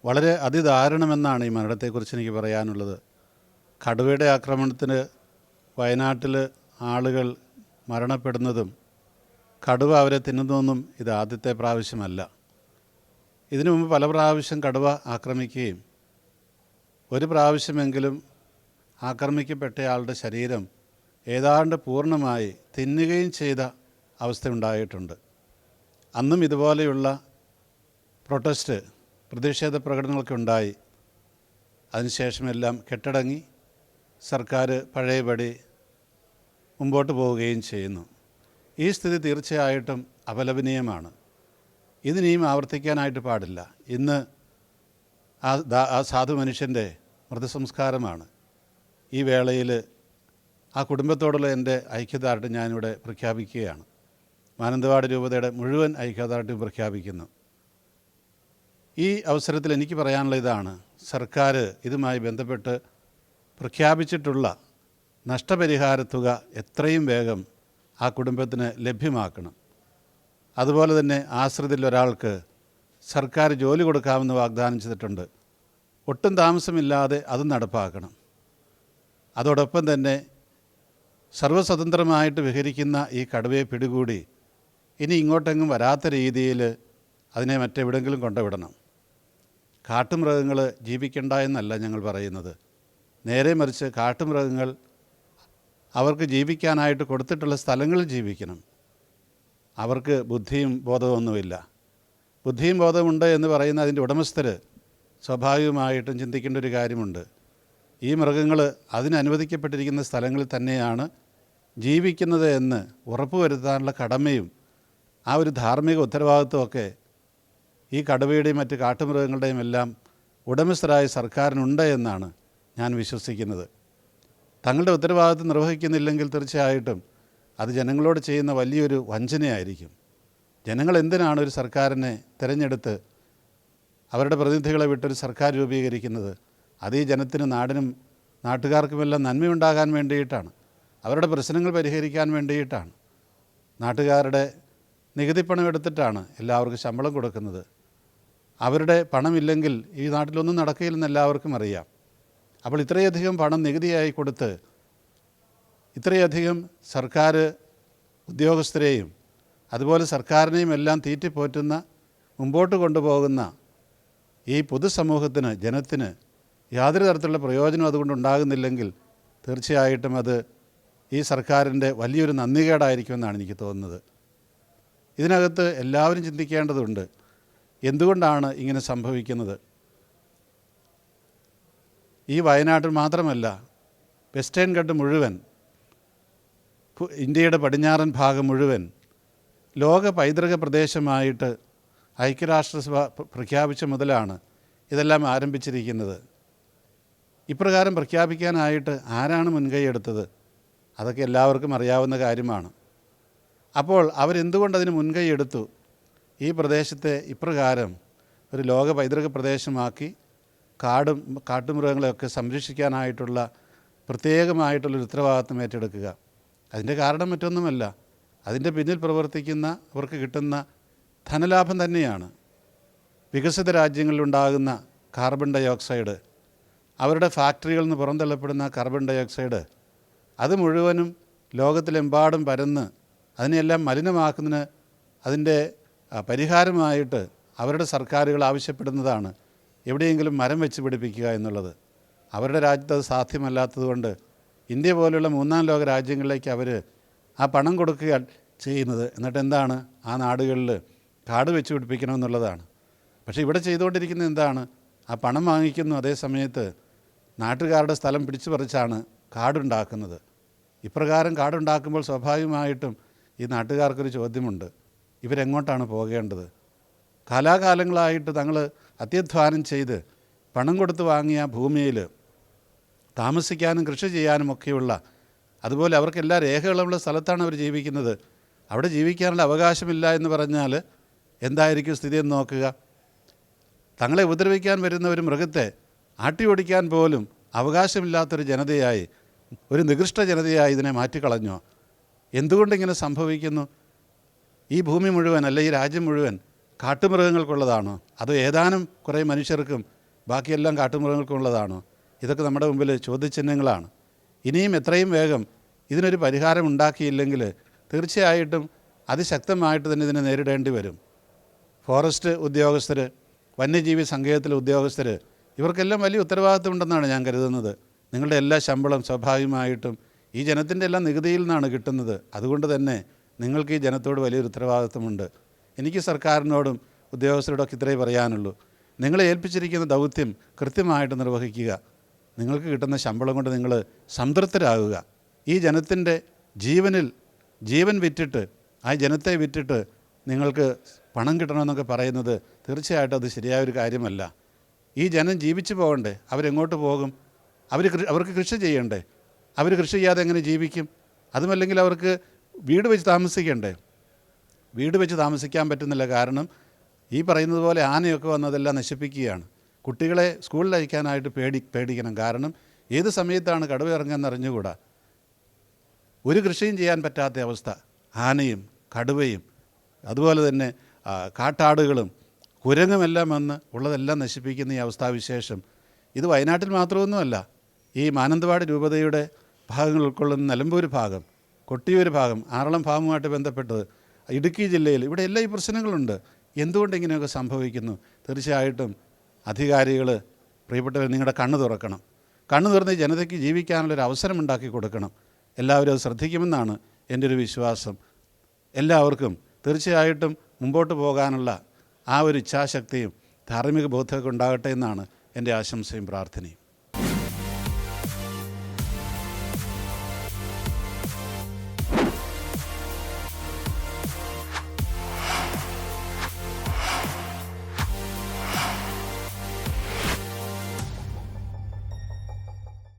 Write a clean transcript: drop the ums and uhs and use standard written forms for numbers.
വളരെ അതിദാരുണമെന്നാണ് ഈ മരണത്തെക്കുറിച്ച് എനിക്ക് പറയാനുള്ളത്. കടുവയുടെ ആക്രമണത്തിന് വയനാട്ടിൽ ആളുകൾ മരണപ്പെടുന്നതും കടുവ അവരെ തിന്നുന്നതൊന്നും ഇത് ആദ്യത്തെ പ്രാവശ്യമല്ല. ഇതിനു മുമ്പ് പല പ്രാവശ്യം കടുവ ആക്രമിക്കുകയും ഒരു പ്രാവശ്യമെങ്കിലും ആക്രമിക്കപ്പെട്ടയാളുടെ ശരീരം ഏതാണ്ട് പൂർണ്ണമായി തിന്നുകയും ചെയ്ത അവസ്ഥയുണ്ടായിട്ടുണ്ട്. അന്നും ഇതുപോലെയുള്ള പ്രതിഷേധ പ്രകടനങ്ങളൊക്കെ ഉണ്ടായി. അതിനുശേഷമെല്ലാം കെട്ടടങ്ങി സർക്കാർ പഴയപടി മുമ്പോട്ട് പോവുകയും ചെയ്യുന്നു. ഈ സ്ഥിതി തീർച്ചയായിട്ടും അപലപനീയമാണ്. ഇതിനിയും ആവർത്തിക്കാനായിട്ട് പാടില്ല. ഇന്ന് ആ സാധു മനുഷ്യൻ്റെ മൃതസംസ്കാരമാണ്. ഈ വേളയിൽ ആ കുടുംബത്തോടുള്ള എൻ്റെ ഐക്യദാർഢ്യം ഞാനിവിടെ പ്രഖ്യാപിക്കുകയാണ്. മാനന്തവാടി രൂപതയുടെ മുഴുവൻ ഐക്യദാർഢ്യം പ്രഖ്യാപിക്കുന്നു. ഈ അവസരത്തിൽ എനിക്ക് പറയാനുള്ള ഇതാണ്, സർക്കാർ ഇതുമായി ബന്ധപ്പെട്ട് പ്രഖ്യാപിച്ചിട്ടുള്ള നഷ്ടപരിഹാര തുക എത്രയും വേഗം ആ കുടുംബത്തിന് ലഭ്യമാക്കണം. അതുപോലെ തന്നെ ആശ്രിതരിൽ ഒരാൾക്ക് സർക്കാർ ജോലി കൊടുക്കാമെന്ന് വാഗ്ദാനം ചെയ്തിട്ടുണ്ട്. ഒട്ടും താമസമില്ലാതെ അത് നടപ്പാക്കണം. അതോടൊപ്പം തന്നെ സർവ്വസ്വതന്ത്രമായിട്ട് വിഹരിക്കുന്ന ഈ കടുവയെ പിടികൂടി ഇനി ഇങ്ങോട്ടെങ്ങും വരാത്ത രീതിയിൽ അതിനെ മറ്റെവിടെങ്കിലും കൊണ്ടുവിടണം. കാട്ടുമൃഗങ്ങൾ ജീവിക്കണ്ട എന്നല്ല ഞങ്ങൾ പറയുന്നത്. നേരെ മറിച്ച് കാട്ടുമൃഗങ്ങൾ അവർക്ക് ജീവിക്കാനായിട്ട് കൊടുത്തിട്ടുള്ള സ്ഥലങ്ങളിൽ ജീവിക്കണം. അവർക്ക് ബുദ്ധിയും ബോധമൊന്നുമില്ല. ബുദ്ധിയും ബോധമുണ്ട് എന്ന് പറയുന്ന അതിൻ്റെ ഉടമസ്ഥർ സ്വാഭാവികമായിട്ടും ചിന്തിക്കേണ്ട ഒരു കാര്യമുണ്ട്. ഈ മൃഗങ്ങൾ അതിനനുവദിക്കപ്പെട്ടിരിക്കുന്ന സ്ഥലങ്ങളിൽ തന്നെയാണ് ജീവിക്കുന്നത് എന്ന് ഉറപ്പുവരുത്താനുള്ള കടമയും ആ ഒരു ധാർമ്മിക ഉത്തരവാദിത്വമൊക്കെ ഈ കടുവയുടെയും മറ്റ് കാട്ടുമൃഗങ്ങളുടെയും എല്ലാം ഉടമസ്ഥരായ സർക്കാരിനുണ്ട് എന്നാണ് ഞാൻ വിശ്വസിക്കുന്നത്. തങ്ങളുടെ ഉത്തരവാദിത്വം നിർവഹിക്കുന്നില്ലെങ്കിൽ തീർച്ചയായിട്ടും അത് ജനങ്ങളോട് ചെയ്യുന്ന വലിയൊരു വഞ്ചനയായിരിക്കും. ജനങ്ങൾ എന്തിനാണ് ഒരു സർക്കാരിനെ തിരഞ്ഞെടുത്ത് അവരുടെ പ്രതിനിധികളെ വിട്ടൊരു സർക്കാർ രൂപീകരിക്കുന്നത്? അത് ഈ ജനത്തിനും നാടിനും നാട്ടുകാർക്കുമെല്ലാം നന്മയുണ്ടാകാൻ വേണ്ടിയിട്ടാണ്, അവരുടെ പ്രശ്നങ്ങൾ പരിഹരിക്കാൻ വേണ്ടിയിട്ടാണ്. നാട്ടുകാരുടെ നികുതിപ്പണം എടുത്തിട്ടാണ് എല്ലാവർക്കും ശമ്പളം കൊടുക്കുന്നത്. അവരുടെ പണമില്ലെങ്കിൽ ഈ നാട്ടിലൊന്നും നടക്കില്ലെന്ന് എല്ലാവർക്കും അറിയാം. അപ്പോൾ ഇത്രയധികം പണം നികുതിയായി കൊടുത്ത് ഇത്രയധികം സർക്കാർ ഉദ്യോഗസ്ഥരെയും അതുപോലെ സർക്കാരിനെയും എല്ലാം തീറ്റിപ്പോറ്റുന്ന മുമ്പോട്ട് കൊണ്ടുപോകുന്ന ഈ പൊതുസമൂഹത്തിന്, ജനത്തിന് യാതൊരു തരത്തിലുള്ള പ്രയോജനം അതുകൊണ്ട് ഉണ്ടാകുന്നില്ലെങ്കിൽ തീർച്ചയായിട്ടും അത് ഈ സർക്കാരിൻ്റെ വലിയൊരു നന്ദികേടായിരിക്കുമെന്നാണ് എനിക്ക് തോന്നുന്നത്. ഇതിനകത്ത് എല്ലാവരും ചിന്തിക്കേണ്ടതുണ്ട്, എന്തുകൊണ്ടാണ് ഇങ്ങനെ സംഭവിക്കുന്നത്? ഈ വയനാട്ടിൽ മാത്രമല്ല, വെസ്റ്റേൺ ഘട്ട് മുഴുവൻ, ഇന്ത്യയുടെ പടിഞ്ഞാറൻ ഭാഗം മുഴുവൻ ലോക പൈതൃക പ്രദേശമായിട്ട് ഐക്യരാഷ്ട്രസഭ പ്രഖ്യാപിച്ച മുതലാണ് ഇതെല്ലാം ആരംഭിച്ചിരിക്കുന്നത്. ഇപ്രകാരം പ്രഖ്യാപിക്കാനായിട്ട് ആരാണ് മുൻകൈയെടുത്തത്? അതൊക്കെ എല്ലാവർക്കും അറിയാവുന്ന കാര്യമാണ്. അപ്പോൾ അവരെന്തുകൊണ്ടതിന് മുൻകൈ എടുത്തു? ഈ പ്രദേശത്തെ ഇപ്രകാരം ഒരു ലോക പൈതൃക പ്രദേശമാക്കി കാട്ടുമൃഗങ്ങളെയൊക്കെ സംരക്ഷിക്കാനായിട്ടുള്ള പ്രത്യേകമായിട്ടുള്ളൊരു ഉത്തരവാദിത്വം ഏറ്റെടുക്കുക. അതിൻ്റെ കാരണം മറ്റൊന്നുമല്ല, അതിൻ്റെ പിന്നിൽ പ്രവർത്തിക്കുന്ന അവർക്ക് കിട്ടുന്ന ധനലാഭം തന്നെയാണ്. വികസിത രാജ്യങ്ങളിലുണ്ടാകുന്ന കാർബൺ ഡൈ ഓക്സൈഡ്, അവരുടെ ഫാക്ടറികളിൽ നിന്ന് പുറന്തള്ളപ്പെടുന്ന കാർബൺ ഡൈ ഓക്സൈഡ്, അത് മുഴുവനും ലോകത്തിലെമ്പാടും പരന്ന് അതിനെല്ലാം മലിനമാക്കുന്നതിന് അതിൻ്റെ പരിഹാരമായിട്ട് അവരുടെ സർക്കാരുകൾ ആവശ്യപ്പെടുന്നതാണ് എവിടെയെങ്കിലും മരം വെച്ച് പിടിപ്പിക്കുക എന്നുള്ളത്. അവരുടെ രാജ്യത്ത് അത് സാധ്യമല്ലാത്തതുകൊണ്ട് ഇന്ത്യ പോലുള്ള മൂന്നാം ലോക രാജ്യങ്ങളിലേക്ക് അവർ ആ പണം കൊടുക്കുക ചെയ്യുന്നത്. എന്നിട്ട് എന്താണ്, ആ നാടുകളിൽ കാട് വെച്ച് പിടിപ്പിക്കണമെന്നുള്ളതാണ്. പക്ഷേ ഇവിടെ ചെയ്തുകൊണ്ടിരിക്കുന്നത് എന്താണ്? ആ പണം വാങ്ങിക്കുന്നു, അതേ സമയത്ത് നാട്ടുകാരുടെ സ്ഥലം പിടിച്ചു പറിച്ചാണ് കാടുണ്ടാക്കുന്നത്. ഇപ്രകാരം കാടുണ്ടാക്കുമ്പോൾ സ്വാഭാവികമായിട്ടും ഈ നാട്ടുകാർക്കൊരു ചോദ്യമുണ്ട്, ഇവരെങ്ങോട്ടാണ് പോകേണ്ടത്? കാലാകാലങ്ങളായിട്ട് തങ്ങൾ അത്യധ്വാനം ചെയ്ത് പണം കൊടുത്ത് വാങ്ങിയ ഭൂമിയിൽ താമസിക്കാനും കൃഷി ചെയ്യാനും ഒക്കെയുള്ള, അതുപോലെ അവർക്ക് എല്ലാ രേഖകളുമുള്ള സ്ഥലത്താണ് അവർ ജീവിക്കുന്നത്. അവിടെ ജീവിക്കാനുള്ള അവകാശമില്ല എന്ന് പറഞ്ഞാൽ എന്തായിരിക്കും സ്ഥിതി എന്ന് നോക്കുക. തങ്ങളെ ഉപദ്രവിക്കാൻ വരുന്ന ഒരു മൃഗത്തെ ആട്ടി ഓടിക്കാൻ പോലും അവകാശമില്ലാത്തൊരു ജനതയായി, ഒരു നികൃഷ്ട ജനതയായി ഇതിനെ മാറ്റിക്കളഞ്ഞോ? എന്തുകൊണ്ടിങ്ങനെ സംഭവിക്കുന്നു? ഈ ഭൂമി മുഴുവൻ, അല്ല ഈ രാജ്യം മുഴുവൻ കാട്ടുമൃഗങ്ങൾക്കുള്ളതാണോ അതോ ഏതാനും കുറേ മനുഷ്യർക്കും ബാക്കിയെല്ലാം കാട്ടുമൃഗങ്ങൾക്കുള്ളതാണോ? ഇതൊക്കെ നമ്മുടെ മുമ്പിൽ ചോദ്യചിഹ്നങ്ങളാണ്. ഇനിയും എത്രയും വേഗം ഇതിനൊരു പരിഹാരം ഉണ്ടാക്കിയില്ലെങ്കിൽ തീർച്ചയായിട്ടും അതിശക്തമായിട്ട് തന്നെ ഇതിനെ നേരിടേണ്ടി വരും. ഫോറസ്റ്റ് ഉദ്യോഗസ്ഥർ, വന്യജീവി സങ്കേതത്തിലെ ഉദ്യോഗസ്ഥർ, ഇവർക്കെല്ലാം വലിയ ഉത്തരവാദിത്വമുണ്ടെന്നാണ് ഞാൻ കരുതുന്നത്. നിങ്ങളുടെ എല്ലാ ശമ്പളം സ്വാഭാവികമായിട്ടും ഈ ജനത്തിൻ്റെ എല്ലാം നികുതിയിൽ നിന്നാണ് കിട്ടുന്നത്. അതുകൊണ്ട് തന്നെ നിങ്ങൾക്ക് ഈ ജനത്തോട് വലിയൊരു ഉത്തരവാദിത്വമുണ്ട്. എനിക്ക് സർക്കാരിനോടും ഉദ്യോഗസ്ഥരോടൊക്കെ ഇത്രയേ പറയാനുള്ളൂ. നിങ്ങളെ ഏൽപ്പിച്ചിരിക്കുന്ന ദൗത്യം കൃത്യമായിട്ട് നിർവഹിക്കുക. നിങ്ങൾക്ക് കിട്ടുന്ന ശമ്പളം കൊണ്ട് നിങ്ങൾ സംതൃപ്തരാകുക. ഈ ജനത്തിൻ്റെ ജീവൻ വിറ്റിട്ട്, ആ ജനത്തെ വിറ്റിട്ട് നിങ്ങൾക്ക് പണം കിട്ടണമെന്നൊക്കെ പറയുന്നത് തീർച്ചയായിട്ടും അത് ശരിയായൊരു കാര്യമല്ല. ഈ ജനം ജീവിച്ചു പോകണ്ടേ? അവരെങ്ങോട്ട് പോകും? അവർക്ക് കൃഷി ചെയ്യണ്ടേ? അവർ കൃഷി ചെയ്യാതെ എങ്ങനെ ജീവിക്കും? അതുമല്ലെങ്കിൽ അവർക്ക് വീട് വെച്ച് താമസിക്കണ്ടേ? വീട് വെച്ച് താമസിക്കാൻ പറ്റുന്നില്ല. കാരണം ഈ പറയുന്നത് പോലെ ആനയൊക്കെ വന്നതെല്ലാം നശിപ്പിക്കുകയാണ്. കുട്ടികളെ സ്കൂളിൽ അയക്കാനായിട്ട് പേടിക്കണം. കാരണം ഏത് സമയത്താണ് കടുവ ഇറങ്ങുകയെന്ന് അറിഞ്ഞുകൂടാ. ഒരു കൃഷിയും ചെയ്യാൻ പറ്റാത്ത അവസ്ഥ. ആനയും കടുവയും അതുപോലെ തന്നെ കാട്ടാടുകളും കുരങ്ങുമെല്ലാം വന്ന് ഉള്ളതെല്ലാം നശിപ്പിക്കുന്ന ഈ അവസ്ഥാവിശേഷം ഇത് വയനാട്ടിൽ മാത്രമൊന്നുമല്ല. ഈ മാനന്തവാടി രൂപതയുടെ ഭാഗങ്ങൾ ഉൾക്കൊള്ളുന്ന നിലമ്പൂർ ഭാഗം, കൊട്ടിയൂർ ഭാഗം, ആറളം ഭാഗവുമായിട്ട് ബന്ധപ്പെട്ടത്, ഇടുക്കി ജില്ലയിൽ ഇവിടെയെല്ലാം ഈ പ്രശ്നങ്ങളുണ്ട്. എന്തുകൊണ്ട് ഇങ്ങനെയൊക്കെ സംഭവിക്കുന്നു? തീർച്ചയായിട്ടും അധികാരികൾ, പ്രിയപ്പെട്ടവർ, നിങ്ങളുടെ കണ്ണ് തുറക്കണം. കണ്ണ് തുറന്ന് ജനതയ്ക്ക് ജീവിക്കാനുള്ളൊരു അവസരം ഉണ്ടാക്കി കൊടുക്കണം. എല്ലാവരും അത് ശ്രദ്ധിക്കുമെന്നാണ് എൻ്റെ ഒരു വിശ്വാസം. എല്ലാവർക്കും തീർച്ചയായിട്ടും മുമ്പോട്ട് പോകാനുള്ള ആ ഒരു ഇച്ഛാശക്തിയും ധാർമ്മിക ബോധമൊക്കെ ഉണ്ടാകട്ടെ എന്നാണ് എൻ്റെ ആശംസയും പ്രാർത്ഥനയും.